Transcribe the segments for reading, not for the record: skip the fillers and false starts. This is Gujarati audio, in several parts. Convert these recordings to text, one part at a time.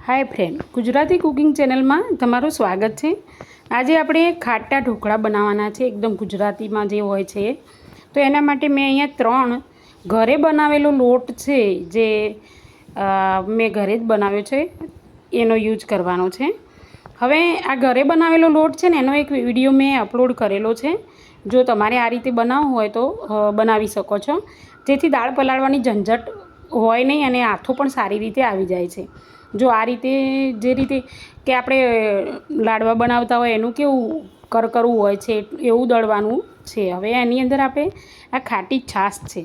Hi friend, Gujarati cooking channel में तमारुं स्वागत है। आज આપણે ખાટા ઢોકળા બનાવવાના છે, એકદમ ગુજરાતીમાં જે હોય છે। તો એના માટે મેં અહીંયા 3 ઘરે બનાવેલો લોટ છે, જે મેં ઘરે જ બનાવ્યો છે, એનો યુઝ કરવાનો છે। હવે આ ઘરે બનાવેલો લોટ છે ને, એનો એક વિડીયો મેં અપલોડ કરેલો છે। જો તમારે આ રીતે બનાવવું હોય તો બનાવી શકો છો, જેથી દાળ પલાળવાની ઝંઝટ હોય નહીં અને આથો પણ સારી રીતે આવી જાય છે। જો આ રીતે જે રીતે કે આપણે લાડવા બનાવતા હોય એનું કેવું કરકરું હોય છે એવું દળવાનું છે। હવે એની અંદર આપણે આ ખાટી છાશ છે,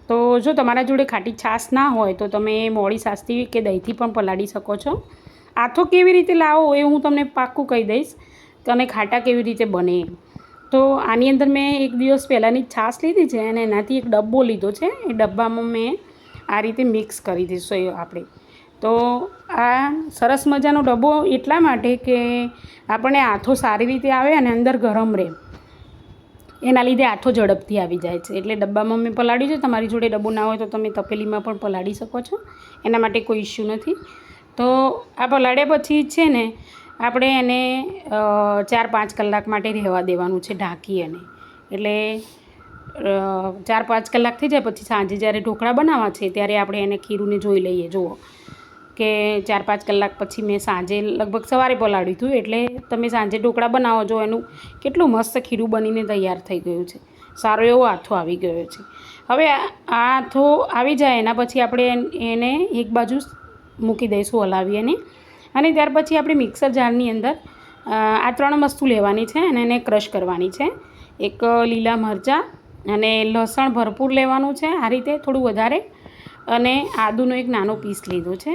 તો જો તમારા જોડે ખાટી છાશ ના હોય તો તમે મોળી છાશથી કે દહીંથી પણ પલાળી શકો છો। આથો કેવી રીતે લાવો એ હું તમને પાક્કું કહી દઈશ, અને ખાટા કેવી રીતે બને। તો આની અંદર મેં એક દિવસ પહેલાંની છાશ લીધી છે અને એનાથી એક ડબ્બો લીધો છે। એ ડબ્બામાં મેં આ રીતે મિક્સ કરી દઈશું આપણે। તો આ સરસ મજાનો ડબ્બો એટલા માટે કે આપણને આથો સારી રીતે આવે અને અંદર ગરમ રહે, એના લીધે આથો ઝડપથી આવી જાય છે। એટલે ડબ્બામાં મેં પલાળ્યું છે। તમારી જોડે ડબ્બો ના હોય તો તમે તપેલીમાં પણ પલાળી શકો છો, એના માટે કોઈ ઇશ્યુ નથી। તો આ પલાળ્યા પછી છે ને આપણે એને 4-5 કલાક માટે રહેવા દેવાનું છે ઢાંકી અને। એટલે 4-5 કલાક થઈ જાય પછી સાંજે જ્યારે ઢોકળા બનાવવા છે ત્યારે આપણે એને ખીરુંને જોઈ લઈએ। જુઓ કે 4-5 કલાક પછી મેં સાંજે લગભગ સવારે પલાળ્યું હતું, એટલે તમે સાંજે ઢોકળા બનાવો જો એનું કેટલું મસ્ત ખીરું બનીને તૈયાર થઈ ગયું છે, સારો એવો આથો આવી ગયો છે। હવે આ આથો આવી જાય એના પછી આપણે એને એક બાજુ મૂકી દઈશું હલાવી અને ત્યાર પછી આપણે મિક્સર જારની અંદર આ 3 વસ્તુ લેવાની છે અને એને ક્રશ કરવાની છે। એક લીલા મરચાં અને લસણ ભરપૂર લેવાનું છે, આ રીતે થોડું વધારે, અને આદુનો એક નાનો પીસ લીધો છે।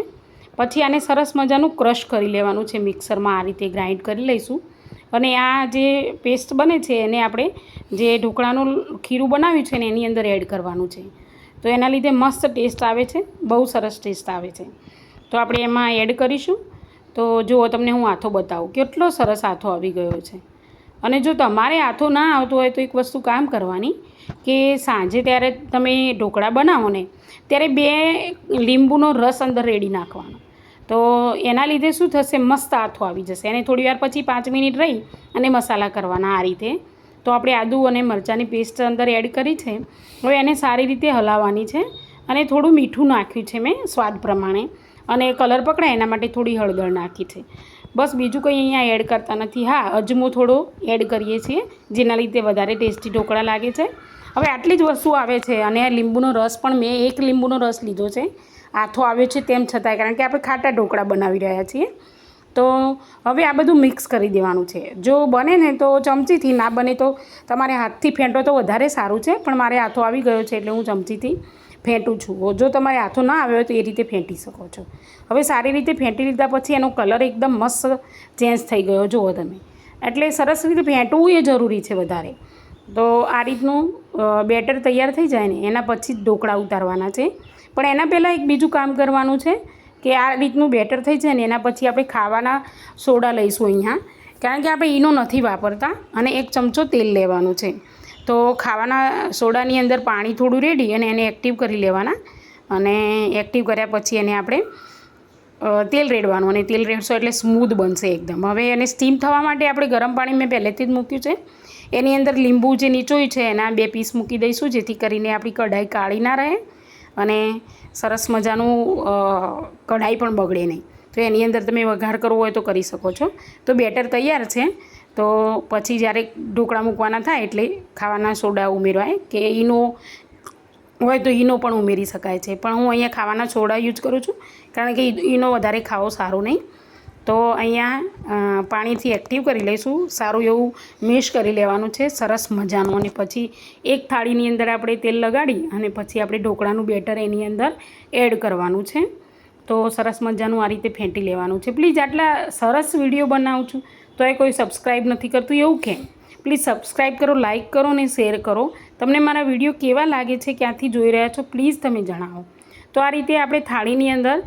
પછી આને સરસ મજાનું ક્રશ કરી લેવાનું છે, મિક્સરમાં આ રીતે ગ્રાઇન્ડ કરી લઈશું। અને આ જે પેસ્ટ બને છે એને આપણે જે ઢોકળાનું ખીરું બનાવ્યું છે ને એની અંદર એડ કરવાનું છે। તો એના લીધે મસ્ત ટેસ્ટ આવે છે, બહુ સરસ ટેસ્ટ આવે છે। તો આપણે એમાં એડ કરીશું। તો જુઓ તમને હું આથો બતાવું, કેટલો સરસ આથો આવી ગયો છે। અને જો તમારે આથો ના આવતો હોય તો એક વસ્તુ કામ કરવાની કે સાંજે ત્યારે તમે ઢોકળા બનાવો ને ત્યારે 2 લીંબુનો રસ અંદર રેડી નાખવાનો। તો એના લીધે શું થશે, મસ્ત આથો આવી જશે। અને થોડી વાર પછી 5 મિનિટ રહી અને મસાલા કરવાના આ રીતે। તો આપણે આદુ અને મરચાંની પેસ્ટ અંદર એડ કરી છે। હવે એને સારી રીતે હલાવવાની છે અને થોડું મીઠું નાખ્યું છે મેં સ્વાદ પ્રમાણે, અને કલર પકડાય એના માટે થોડી હળદર નાખી છે। બસ બીજું કંઈ અહીંયા એડ કરતા નથી। હા, અજમો થોડો એડ કરીએ છીએ, જેના લીધે વધારે ટેસ્ટી ઢોકળા લાગે છે। હવે આટલી જ વસ્તુ આવે છે, અને લીંબુનો રસ પણ મેં 1 લીંબુનો રસ લીધો છે। આથો આવ્યો છે તેમ છતાંય, કારણ કે આપણે ખાટા ઢોકળા બનાવી રહ્યા છીએ। તો હવે આ બધું મિક્સ કરી દેવાનું છે। જો બને ને તો ચમચીથી, ના બને તો તમારે હાથથી ફેંટો તો વધારે સારું છે, પણ મારે હાથો આવી ગયો છે એટલે હું ચમચીથી ફેંટું છું। જો તમારે હાથો ના આવ્યો હોય તો એ રીતે ફેંટી શકો છો। હવે સારી રીતે ફેંટી લીધા પછી એનો કલર એકદમ મસ્ત ચેન્જ થઈ ગયો, જુઓ તમે। એટલે સરસ રીતે ફેંટવું એ જરૂરી છે વધારે। તો આ રીતનું બેટર તૈયાર થઈ જાય ને એના પછી જ ઢોકળા ઉતારવાના છે। પણ એના પહેલાં એક બીજું કામ કરવાનું છે કે આ રીતનું બેટર થઈ જાય ને એના પછી આપણે ખાવાના સોડા લઈશું અહીંયા, કારણ કે આપણે ઈનો નથી વાપરતા, અને 1 ચમચો તેલ લેવાનું છે। તો ખાવાના સોડાની અંદર પાણી થોડું રેડી અને એને એક્ટિવ કરી લેવાના, અને એક્ટિવ કર્યા પછી એને આપણે તેલ રેડવાનું, અને તેલ રેડશો એટલે સ્મૂધ બનશે એકદમ। હવે એને સ્ટીમ થવા માટે આપણે ગરમ પાણી મેં પહેલેથી જ મૂક્યું છે, એની અંદર લીંબુ જે નીચોયું છે એના 2 પીસ મૂકી દઈશું, જેથી કરીને આપણી કઢાઈ કાળી ના રહે અને સરસ મજાનું કઢાઈ પણ બગડે નહીં। તો એની અંદર તમે વઘાર કરવો હોય તો કરી શકો છો। તો બેટર તૈયાર છે, તો પછી જ્યારે ઢોકળા મૂકવાના થાય એટલે ખાવાના સોડા ઉમેરવાય, કે ઈનો હોય તો ઈનો પણ ઉમેરી શકાય છે, પણ હું અહીંયા ખાવાના સોડા યુઝ કરું છું, કારણ કે ઈનો વધારે ખાવો સારું નહીં। તો અહીંયા પાણીથી એક્ટિવ કરી લઈશું, સારું એવું મિક્સ કરી લેવાનું છે સરસ મજાનું, અને પછી એક થાળીની અંદર આપણે તેલ લગાડી અને પછી આપણે ઢોકળાનું બેટર એની અંદર એડ કરવાનું છે। તો સરસ મજાનું આ રીતે ફેંટી લેવાનું છે। પ્લીઝ આટલા સરસ વિડીયો બનાવું છું તો એ કોઈ સબસ્ક્રાઈબ નથી કરતું, એવું કેમ? પ્લીઝ સબસ્ક્રાઈબ કરો, લાઇક કરો અને શેર કરો। તમને મારા વિડીયો કેવા લાગે છે, ક્યાંથી જોઈ રહ્યા છો, પ્લીઝ તમે જણાવો। તો આ રીતે આપણે થાળીની અંદર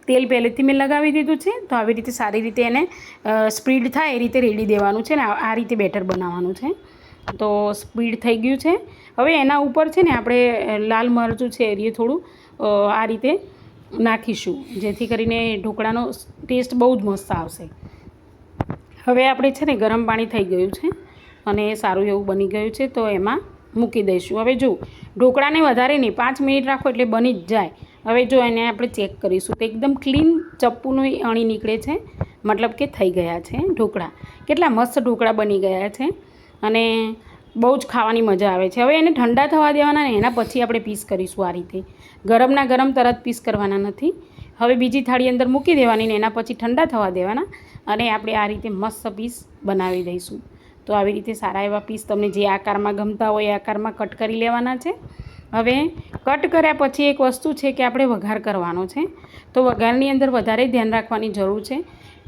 તેલ પહેલેથી મેં લગાવી દીધું છે, તો આવી રીતે સારી રીતે એને સ્પ્રીડ થાય એ રીતે રેડી દેવાનું છે ને આ રીતે બેટર બનાવવાનું છે। તો સ્પ્રીડ થઈ ગયું છે। હવે એના ઉપર છે ને આપણે લાલ મરચું છે એ થોડું આ રીતે નાખીશું, જેથી કરીને ઢોકળાનો ટેસ્ટ બહુ જ મસ્ત આવશે. હવે આપણે છે ને ગરમ પાણી થઈ ગયું છે અને સારું એવું બની ગયું છે, તો એમાં મૂકી દઈશું. હવે જો ઢોકળાને વધારે નહીં, 5 મિનિટ રાખો એટલે બની જ જાય. હવે જો એને આપણે ચેક કરીશું તો એકદમ ક્લીન ચપ્પુનું અણી નીકળે છે, મતલબ કે થઈ ગયા છે ઢોકળા. કેટલા મસ્ત ઢોકળા બની ગયા છે અને બહુ જ ખાવાની મજા આવે છે. હવે એને ઠંડા થવા દેવાના ને એના પછી આપણે પીસ કરીશું આ રીતે. ગરમના ગરમ તરત પીસ કરવાના નથી. હવે બીજી થાળી અંદર મૂકી દેવાની ને એના પછી ઠંડા થવા દેવાના અને આપણે આ રીતે મસ્ત પીસ બનાવી દઈશું. તો આવી રીતે સારા એવા પીસ તમને જે આકારમાં ગમતા હોય એ આકારમાં કટ કરી લેવાના છે. હવે કટ કર્યા પછી એક વસ્તુ છે કે આપણે વઘાર કરવાનો છે. તો વઘારની અંદર વધારે ધ્યાન રાખવાની જરૂર છે,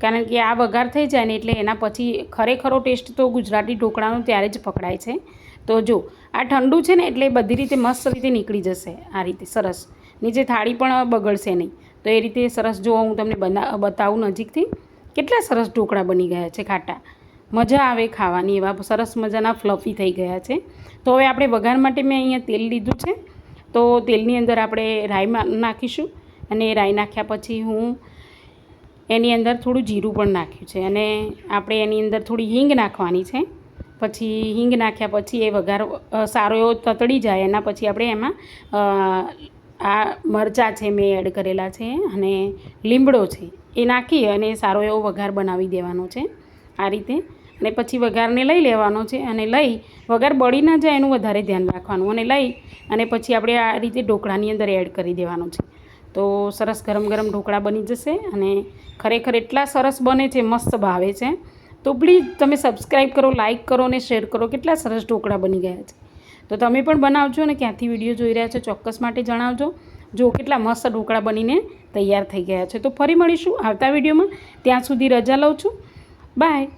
કારણ કે આ વઘાર થઈ જાય ને એટલે એના પછી ખરેખરો ટેસ્ટ તો ગુજરાતી ઢોકળાનો ત્યારે જ પકડાય છે. તો જો આ ઠંડુ છે ને એટલે બધી રીતે મસ્ત રીતે નીકળી જશે આ રીતે સરસ. નીચે થાળી પણ બગડશે નહીં. તો એ રીતે સરસ જો હું તમને બતાવું નજીકથી, કેટલા સરસ ઢોકળા બની ગયા છે ખાટા. મજા આવે ખાવાની, એવા સરસ મજાના ફ્લફી થઈ ગયા છે. તો હવે આપણે વઘાર માટે મેં અહીંયા તેલ લીધું છે. તો તેલની અંદર આપણે રાઈ નાખીશું અને રાઈ નાખ્યા પછી હું એની અંદર થોડું જીરું પણ નાખ્યું છે અને આપણે એની અંદર થોડી હિંગ નાખવાની છે. પછી હિંગ નાખ્યા પછી એ વઘાર સારો એવો તતડી જાય એના પછી આપણે એમાં આ મરચાં છે મેં એડ કરેલા છે અને લીમડો છે એ નાખી અને સારો એવો વઘાર બનાવી દેવાનો છે આ રીતે. અને પછી વઘારને લઈ લેવાનો છે અને લઈ વઘાર બળી ના જાય એનું વધારે ધ્યાન રાખવાનું અને લઈ અને પછી આપણે આ રીતે ઢોકળાની અંદર એડ કરી દેવાનું છે. તો સરસ ગરમ ગરમ ઢોકળા બની જશે અને ખરેખર એટલા સરસ બને છે, મસ્ત ભાવે છે. તો પ્લીઝ તમે સબસ્ક્રાઈબ કરો, લાઇક કરો અને શેર કરો. કેટલા સરસ ઢોકળા બની ગયા છે. તો તમે પણ બનાવજો અને ક્યાંથી વિડીયો જોઈ રહ્યા છો ચોક્કસ માટે જણાવજો. જો કેટલા મસ્ત ઢોકળા બનીને તૈયાર થઈ ગયા છે. તો ફરી મળીશું આવતા વિડીયોમાં. ત્યાં સુધી રજા લઉં છું. બાય.